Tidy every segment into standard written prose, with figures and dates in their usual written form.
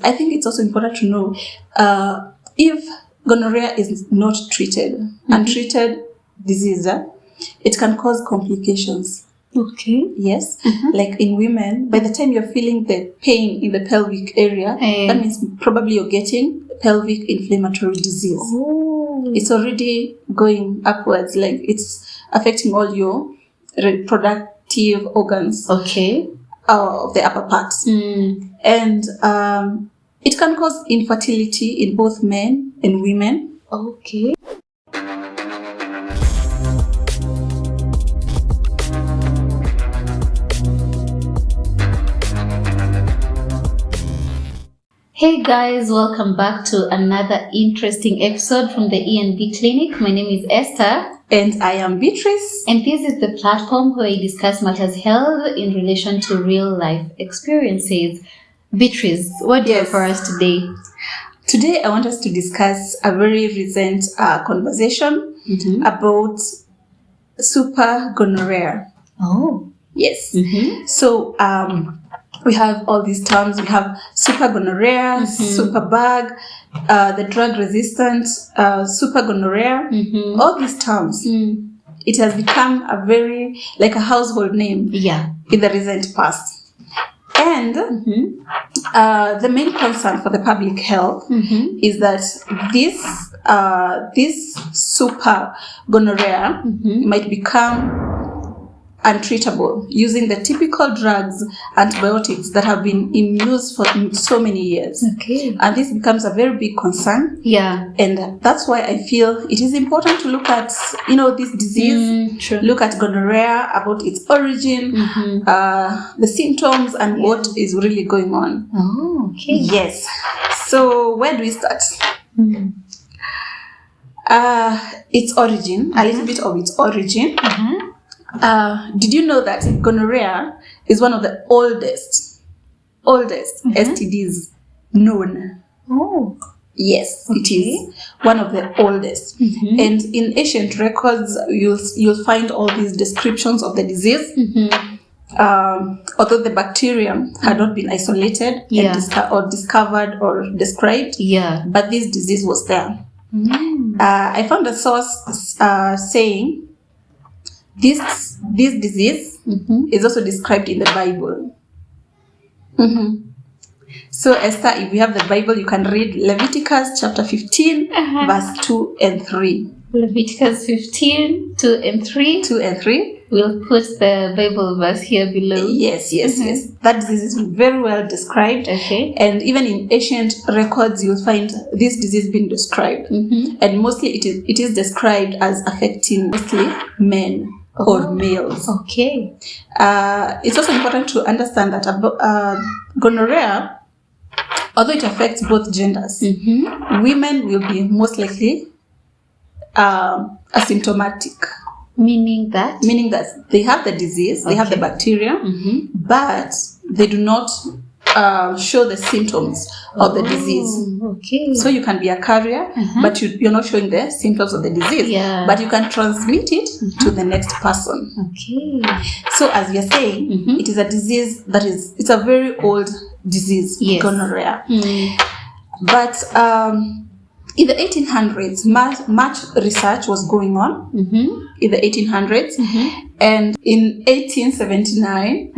I think it's also important to know if gonorrhea is not treated, untreated disease, it can cause complications. Okay. Yes. Like in women, by the time you're feeling the pain in the pelvic area, that means probably you're getting pelvic inflammatory disease. It's already going upwards, like it's affecting all your reproductive organs of the upper parts. And it can cause infertility in both men and women. Okay. Hey guys, welcome back to another interesting episode from the E&B Clinic. My name is Esther. And I am Beatrice. And this is the platform where we discuss matters held in relation to real life experiences. Beatrice, what do you have for us today? Today I want us to discuss a very recent conversation about super gonorrhea. Oh. Yes. So we have all these terms. We have super gonorrhea, super bug, the drug resistant, super gonorrhea, all these terms. It has become a a household name in the recent past. And the main concern for the public health is that this super gonorrhea might become untreatable using the typical drugs, antibiotics that have been in use for so many years. And this becomes a very big concern. And that's why I feel it is important to look at, this disease, look at gonorrhea, about its origin, the symptoms, and what is really going on. Yes. So where do we start? Its origin, a little bit of its origin. Did you know that gonorrhea is one of the oldest STDs known? Yes, it is one of the oldest. And in ancient records, you'll find all these descriptions of the disease. Although the bacterium had not been isolated or discovered or described, but this disease was there. I found a source saying this disease is also described in the Bible. So Esther, if you have the Bible, you can read Leviticus chapter 15, verse 2 and 3. Leviticus 15, 2 and 3. 2 and 3. We'll put the Bible verse here below. Yes. That disease is very well described. And even in ancient records, you'll find this disease being described. And mostly it is described as affecting mostly men or males. It's also important to understand that gonorrhea, although it affects both genders, women will be most likely asymptomatic. Meaning that they have the disease, they have the bacteria, but they do not show the symptoms of the disease. So you can be a carrier, but you're not showing the symptoms of the disease, but you can transmit it to the next person. So as we are saying, it is a disease it's a very old disease, gonorrhea. But in the 1800s, much research was going on in the 1800s, and in 1879,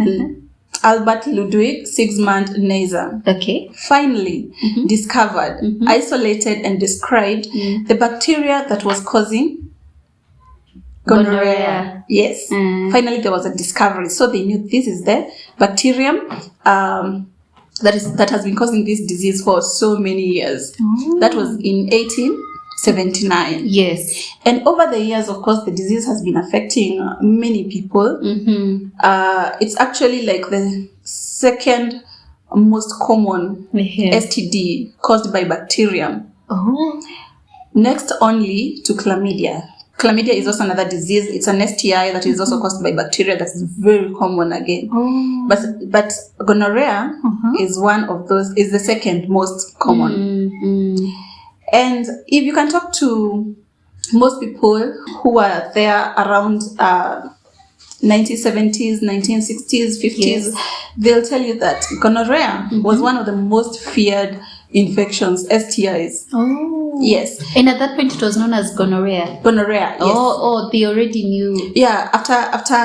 Albert Ludwig Sigismund Neisser finally discovered, isolated, and described the bacteria that was causing gonorrhea. Yes. Finally, there was a discovery. So they knew this is the bacterium that has been causing this disease for so many years. That was in 1879. And over the years, of course, the disease has been affecting many people. It's actually like the second most common STD caused by bacterium. Next only to chlamydia. Chlamydia is also another disease. It's an STI that is also caused by bacteria that is very common again. But gonorrhea is one of those, is the second most common. And if you can talk to most people who are there around 1970s, 1960s, 50s, Yes. they'll tell you that gonorrhea was one of the most feared infections, STIs. Oh. Yes. And at that point, it was known as gonorrhea. Gonorrhea, yes. Oh, they already knew. Yeah, after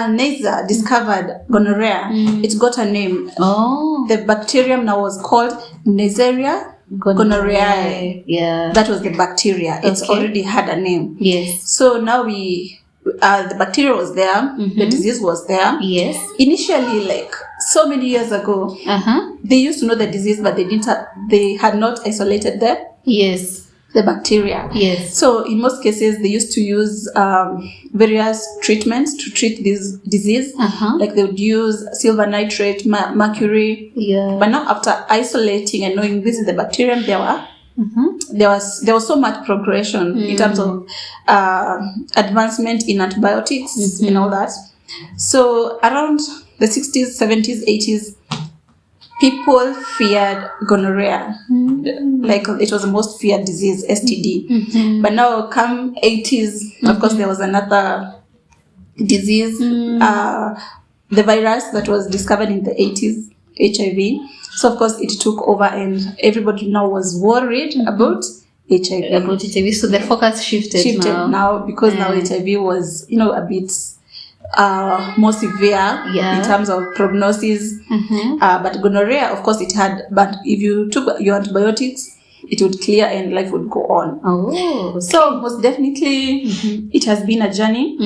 Neisser discovered gonorrhea, it got a name. Oh. The bacterium now was called Neisseria gonorrheae. Yeah. That was the bacteria. It's Okay. already had a name. Yes. So now the bacteria was there, the disease was there. Yes. Initially, like so many years ago, they used to know the disease, but they had not isolated Yes. the bacteria. Yes. So in most cases, they used to use various treatments to treat this disease. Like they would use silver nitrate, mercury. Yeah. But now after isolating and knowing this is the bacterium, there was so much progression in terms of advancement in antibiotics and all that. So around the 60s, 70s, 80s, people feared gonorrhea. Like it was the most feared disease, STD. But now come 80s, of course there was another disease, the virus that was discovered in the 80s, HIV. So of course it took over and everybody now was worried about HIV. So the focus shifted now because now HIV was, a bit more severe in terms of prognosis. But gonorrhea, of course, but if you took your antibiotics, it would clear and life would go on. Oh, okay. So most definitely, it has been a journey.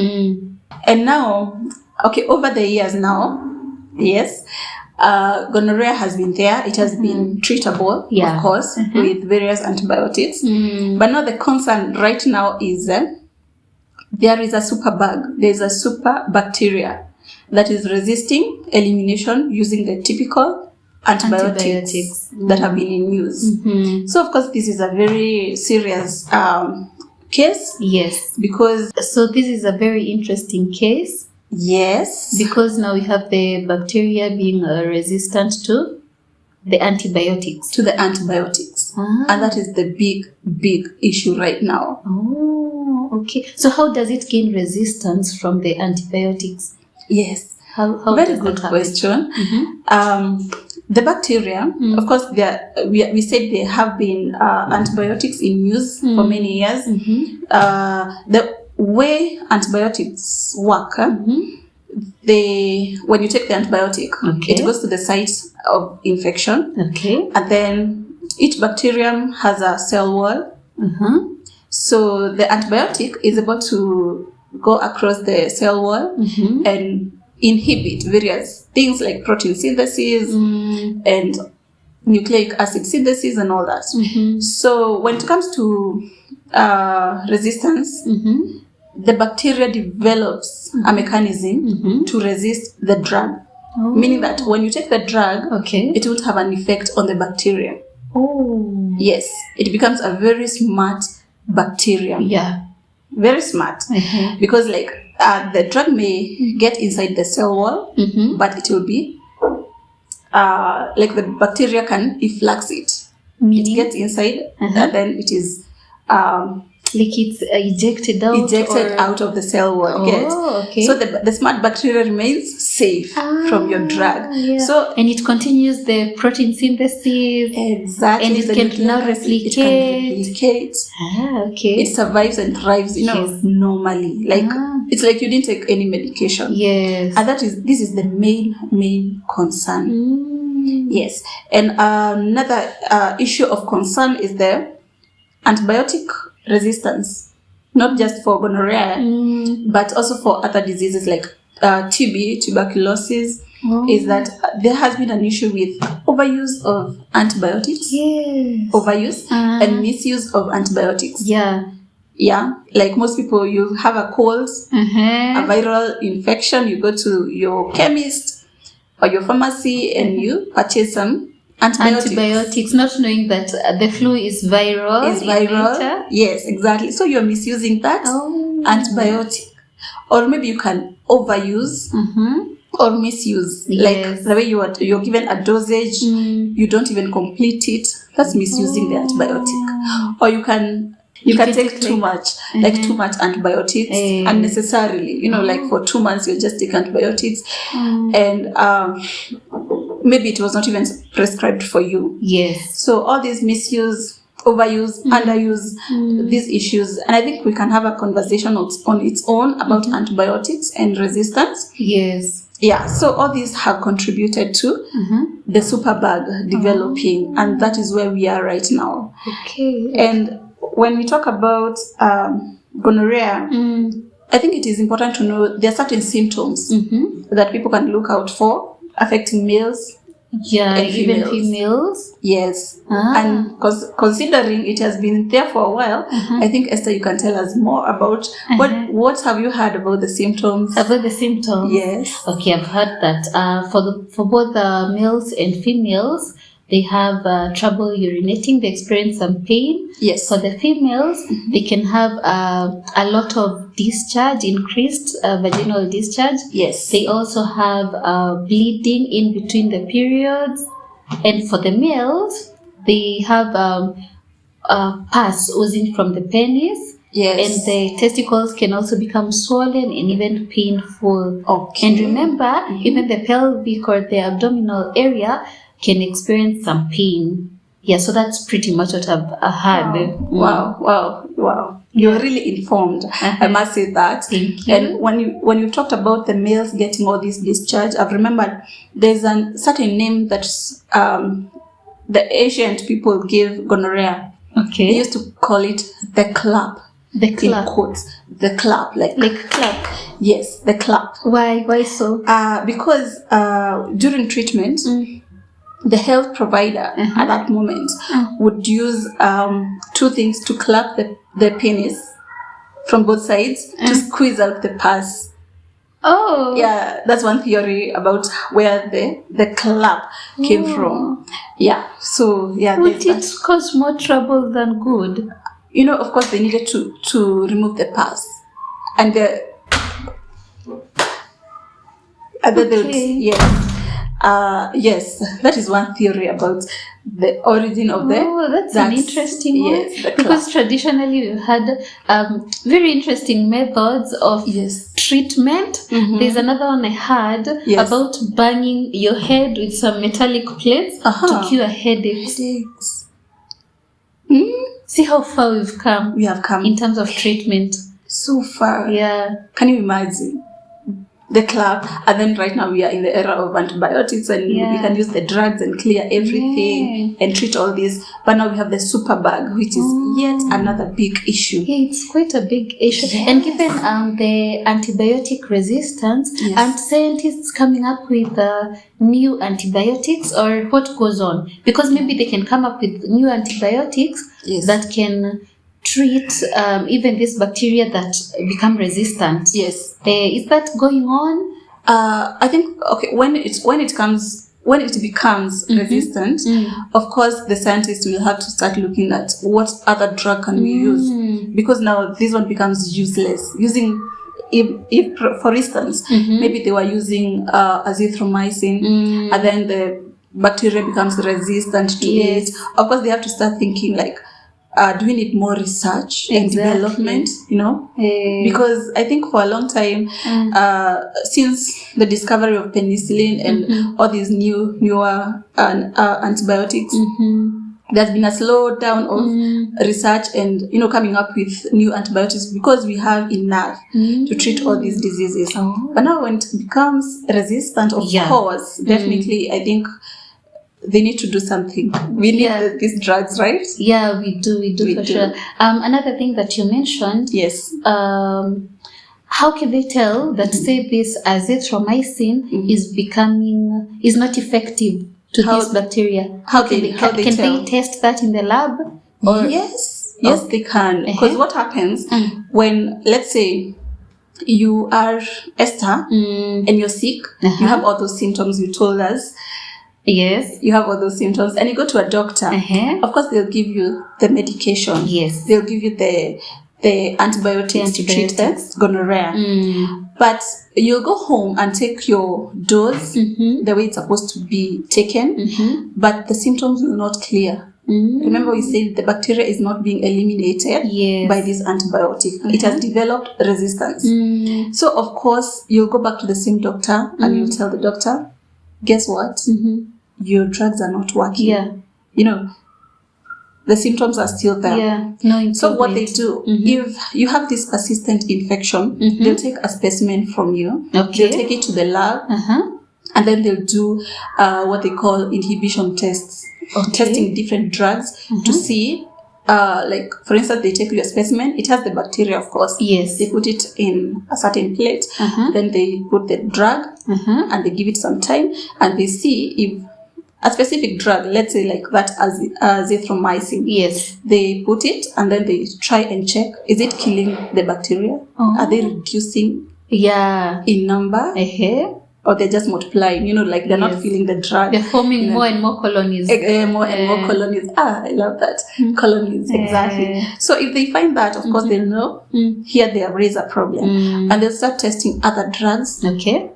And now, over the years now, yes, gonorrhea has been there. It has been treatable, of course, with various antibiotics. But now the concern right now is there is a superbug. There is a super bacteria that is resisting elimination using the typical antibiotics that have been in use. So, of course, this is a very serious case. Yes. So this is a very interesting case. Yes. Because now we have the bacteria being resistant to the antibiotics. And that is the big issue right now. Oh, okay. So how does it gain resistance from the antibiotics? Yes. How very good question. The bacteria, of course, we said there have been antibiotics in use for many years. The way antibiotics work, when you take the antibiotic, it goes to the site of infection. And then each bacterium has a cell wall. So the antibiotic is able to go across the cell wall and inhibit various things like protein synthesis and nucleic acid synthesis and all that. So when it comes to resistance, the bacteria develops a mechanism to resist the drug. Meaning that when you take the drug, it won't have an effect on the bacteria. Yes, it becomes a very smart bacteria. Very smart. Because the drug may get inside the cell wall, but it will be the bacteria can efflux it. It gets inside and then it is it's ejected out of the cell wall. So the smart bacteria remains safe from your drug. So and it continues the protein synthesis. Exactly. And it can now replicate. It survives and thrives, normally. It's like you didn't take any medication. Yes. And this is the main concern. Yes. And another issue of concern is the antibiotic resistance, not just for gonorrhea, but also for other diseases like TB, tuberculosis, is that there has been an issue with overuse of antibiotics, overuse and misuse of antibiotics. Like most people, you have a cold, a viral infection, you go to your chemist or your pharmacy and you purchase some antibiotics, not knowing that the flu is viral. Yes, exactly. So you're misusing that antibiotic, or maybe you can overuse or misuse. Like the way you're given a dosage, you don't even complete it. That's misusing the antibiotic. Or you can You can take too much, like too much antibiotics unnecessarily. You know, like for 2 months you just take antibiotics, and maybe it was not even prescribed for you. Yes. So all these misuse, overuse, underuse, these issues, and I think we can have a conversation on its own about antibiotics and resistance. Yes. Yeah, so all these have contributed to the superbug developing, and that is where we are right now. Okay. And when we talk about gonorrhea, I think it is important to know there are certain symptoms that people can look out for affecting males. Yeah, even females. Yes. And considering it has been there for a while, I think, Esther, you can tell us more about what have you heard about the symptoms? About the symptoms? Yes. Okay, I've heard that for both males and females, they have trouble urinating. They experience some pain. Yes. For the females, they can have a lot of discharge, increased vaginal discharge. Yes. They also have bleeding in between the periods. And for the males, they have pus oozing from the penis. Yes. And the testicles can also become swollen and even painful. Okay. And remember, even the pelvic or the abdominal area can experience some pain. Yeah, so that's pretty much what I've heard. Wow. You're really informed. I must say that. Thank you. And when you talked about the males getting all this discharge, I've remembered there's a certain name that the ancient people gave gonorrhea. Okay. They used to call it the clap. The clap. In quotes. The clap. Like clap. Yes, the clap. Why so? Because during treatment, the health provider at that moment would use 2 things to clap the penis from both sides to squeeze out the pus. Oh. Yeah, that's one theory about where the clap came from. Yeah, so yeah. Would it cause more trouble than good? You know, of course, they needed to remove the pus. And then they would, yes, that is one theory about the origin of that's an interesting one. Yes, because traditionally we've had very interesting methods of treatment. There's another one I heard about banging your head with some metallic plates to cure headaches. See how far we've come. We have come in terms of treatment. So far. Yeah. Can you imagine? The clap, and then right now we are in the era of antibiotics, and we can use the drugs and clear everything and treat all this. But now we have the superbug, which is yet another big issue. Yeah, it's quite a big issue. Yes. And given the antibiotic resistance, aren't scientists coming up with new antibiotics, or what goes on? Because maybe they can come up with new antibiotics that can treat even this bacteria that become resistant. Yes. Is that going on? I think when it becomes resistant, of course the scientists will have to start looking at what other drug can we use, because now this one becomes useless. Using if for instance maybe they were using azithromycin and then the bacteria becomes resistant to it. Of course they have to start thinking like, do we need more research and development, because I think for a long time, since the discovery of penicillin and all these newer antibiotics, there's been a slow down of research and, coming up with new antibiotics because we have enough to treat all these diseases. But now when it becomes resistant, of course, definitely, I think they need to do something. We need these drugs, right? Yeah, we do for sure. Another thing that you mentioned. Yes. How can they tell that, say, this azithromycin is not effective to this bacteria? Can they test that in the lab? Or? Yes, they can. Because what happens when, let's say, you are Esther and you're sick, you have all those symptoms you told us. Yes. You have all those symptoms and you go to a doctor. Of course, they'll give you the medication. Yes. They'll give you the antibiotics to treat the gonorrhea. But you'll go home and take your dose the way it's supposed to be taken, but the symptoms will not clear. Remember we said the bacteria is not being eliminated by this antibiotic. It has developed resistance. So of course you'll go back to the same doctor and you'll tell the doctor, guess what? Your drugs are not working. You know, the symptoms are still there. So what they do, if you have this persistent infection, they'll take a specimen from you. They'll take it to the lab, and then they'll do what they call inhibition tests, testing different drugs to see, like for instance, they take your specimen. It has the bacteria, of course. They put it in a certain plate, then they put the drug, and they give it some time, and they see if a specific drug, let's say like that azithromycin, they put it and then they try and check, is it killing the bacteria? Are they reducing in number? Or they're just multiplying, you know, like they're not feeling the drug. They're forming more and more colonies. More and more colonies. I love that. Colonies, exactly. So if they find that, of course, they'll know here they have raised a problem. And they'll start testing other drugs.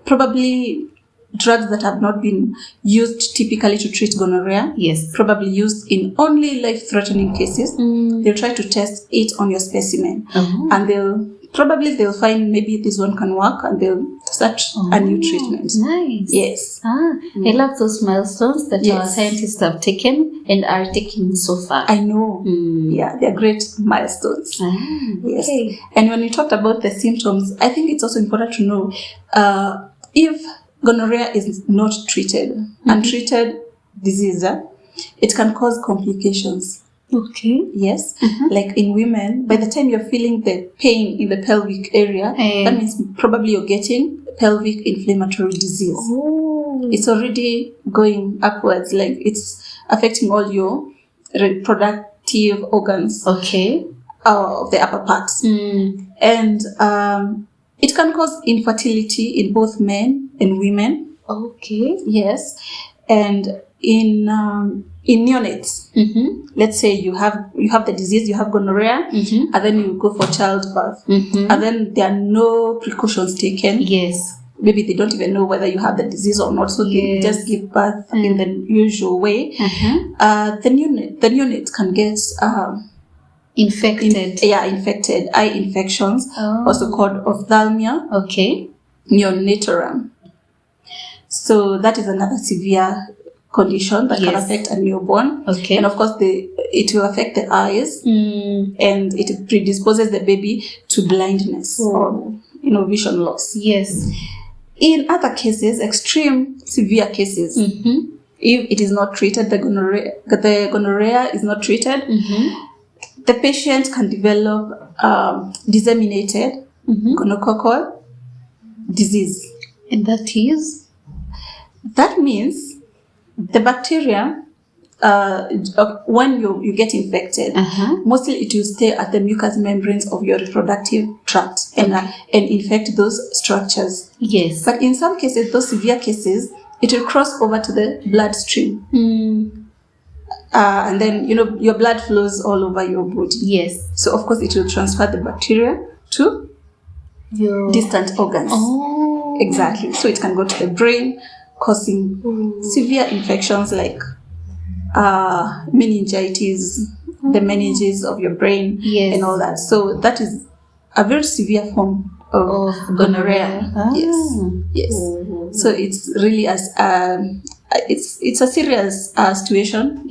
Probably drugs that have not been used typically to treat gonorrhea. Probably used in only life-threatening cases. They'll try to test it on your specimen. And they'll find maybe this one can work, and they'll start a new treatment. I love those milestones that our scientists have taken and are taking so far. I know. They're great milestones. And when you talked about the symptoms, I think it's also important to know if gonorrhea is not treated, untreated disease, it can cause complications. Like in women, by the time you're feeling the pain in the pelvic area, that means probably you're getting pelvic inflammatory disease. It's already going upwards, like it's affecting all your reproductive organs of the upper parts. And it can cause infertility in both men and women. And in neonates, let's say you have the disease, you have gonorrhea, and then you go for childbirth, and then there are no precautions taken. Maybe they don't even know whether you have the disease or not, so they just give birth in the usual way. The neonate can get infected. Eye infections, also called ophthalmia. Neonatorum. So that is another severe condition that can affect a newborn. And of course it will affect the eyes, and it predisposes the baby to blindness or vision loss. In other cases, extreme severe cases, if it is not treated, the gonorrhea is not treated, the patient can develop disseminated gonococcal disease. And that means the bacteria, when you get infected, mostly it will stay at the mucous membranes of your reproductive tract and infect those structures. But in some cases, those severe cases, it will cross over to the bloodstream. And then, your blood flows all over your body. So, of course, it will transfer the bacteria to distant organs. Exactly. So it can go to the brain, causing severe infections like meningitis, the meninges of your brain, and all that. So that is a very severe form of gonorrhea. So it's really it's a serious situation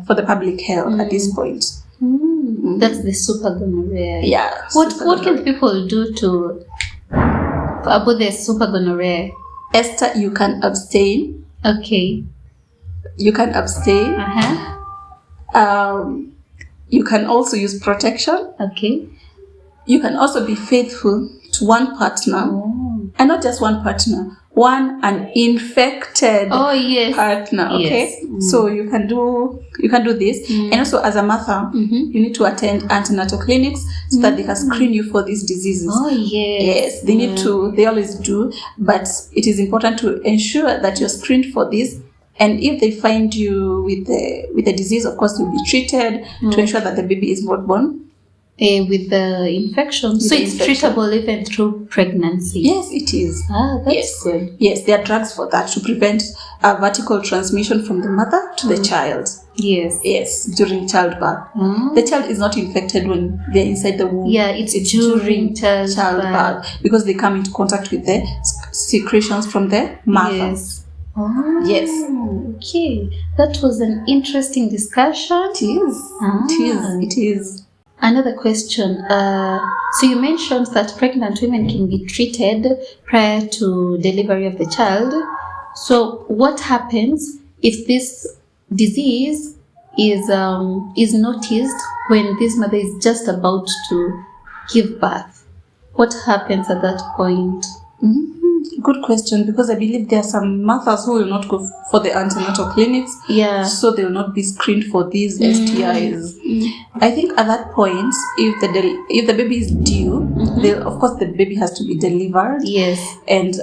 for the public health at this point. That's the super gonorrhea. What can people do to about the super gonorrhea? Esther, you can abstain. You can abstain. You can also use protection. You can also be faithful to one partner, and not just one partner, an infected partner. So you can do this, and also as a mother, you need to attend antenatal clinics so that they can screen you for these diseases. They need to. They always do, but it is important to ensure that you're screened for this. And if they find you with the disease, of course, you'll be treated to ensure that the baby is not born with the infection. So it's treatable even through pregnancy. Yes, it is. That's good. Yes, there are drugs for that to prevent vertical transmission from the mother to the child. Yes, during childbirth. The child is not infected when they're inside the womb. Yeah, it's during childbirth because they come into contact with the secretions from the mother. Yes. Yes. Okay. That was an interesting discussion. It is. Another question. So you mentioned that pregnant women can be treated prior to delivery of the child. So what happens if this disease is noticed when this mother is just about to give birth? What happens at that point? Good question, because I believe there are some mothers who will not go for the antenatal clinics. So they will not be screened for these STIs. I think at that point, if the baby is due, of course the baby has to be delivered. And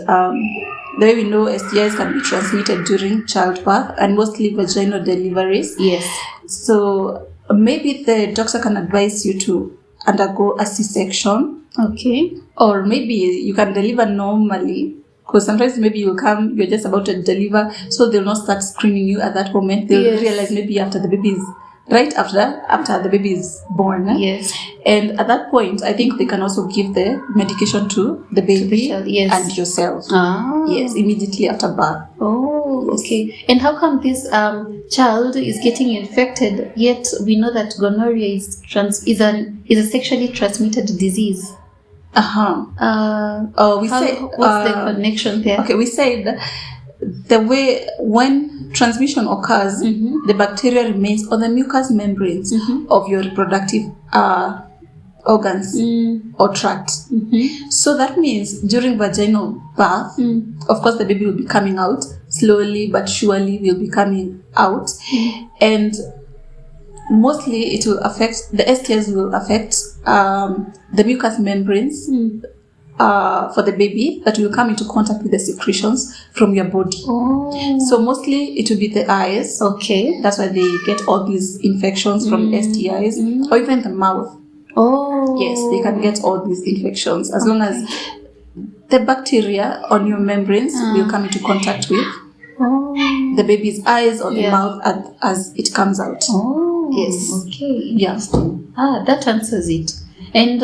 the way we know STIs can be transmitted during childbirth and mostly vaginal deliveries. So maybe the doctor can advise you to undergo a C-section. Or maybe you can deliver normally, because sometimes maybe you're just about to deliver, so they'll not start screening you at that moment. They'll realize maybe after the baby is after the baby is born. And at that point, I think they can also give the medication to the baby and yourself. Immediately after birth. And how come this child is getting infected, yet we know that gonorrhea is a sexually transmitted disease? What's the connection there? We said the way when transmission occurs, the bacteria remains on the mucous membranes of your reproductive organs or tract. So that means during vaginal birth, of course the baby will be coming out slowly but surely, will be coming out, and mostly it will affect the STIs will affect the mucous membranes for the baby that will come into contact with the secretions from your body. So mostly it will be the eyes. That's why they get all these infections from STIs, or even the mouth. Yes, they can get all these infections as long as the bacteria on your membranes will come into contact with the baby's eyes or the mouth as it comes out. That answers it. And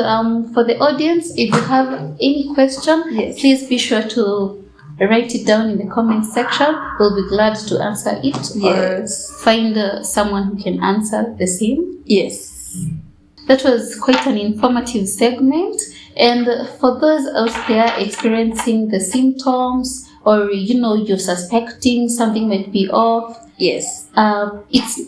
for the audience, if you have any question, please be sure to write it down in the comment section. We'll be glad to answer it or find someone who can answer the same. That was quite an informative segment. And for those out there experiencing the symptoms, or you're suspecting something might be off, it's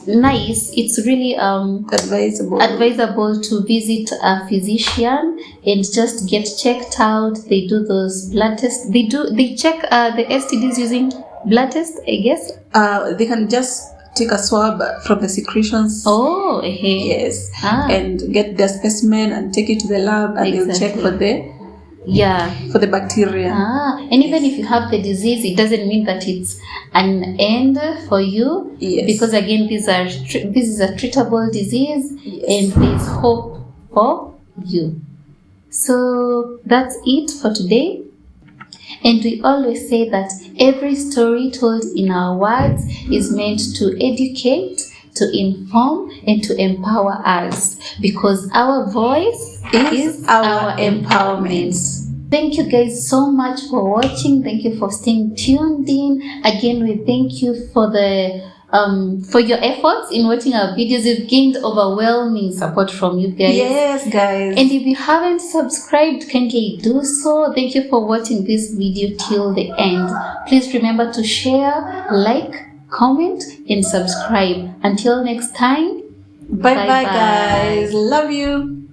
nice, it's really advisable to visit a physician and just get checked out. They do those blood tests. They check the STDs using blood test, I guess. They can just take a swab from the secretions. And get their specimen and take it to the lab, and they'll check for the bacteria. And even if you have the disease, it doesn't mean that it's an end for you, because again, this is a treatable disease, and there's hope for you. So that's it for today. And we always say that every story told in our words is meant to educate, to inform, and to empower us, because our voice is our empowerment. Thank you guys so much for watching. Thank you for staying tuned in. Again, we thank you for your efforts in watching our videos. We've gained overwhelming support from you guys. Yes, guys. And if you haven't subscribed, kindly do so. Thank you for watching this video till the end. Please remember to share, like, comment, and subscribe. Until next time, bye bye guys. Love you.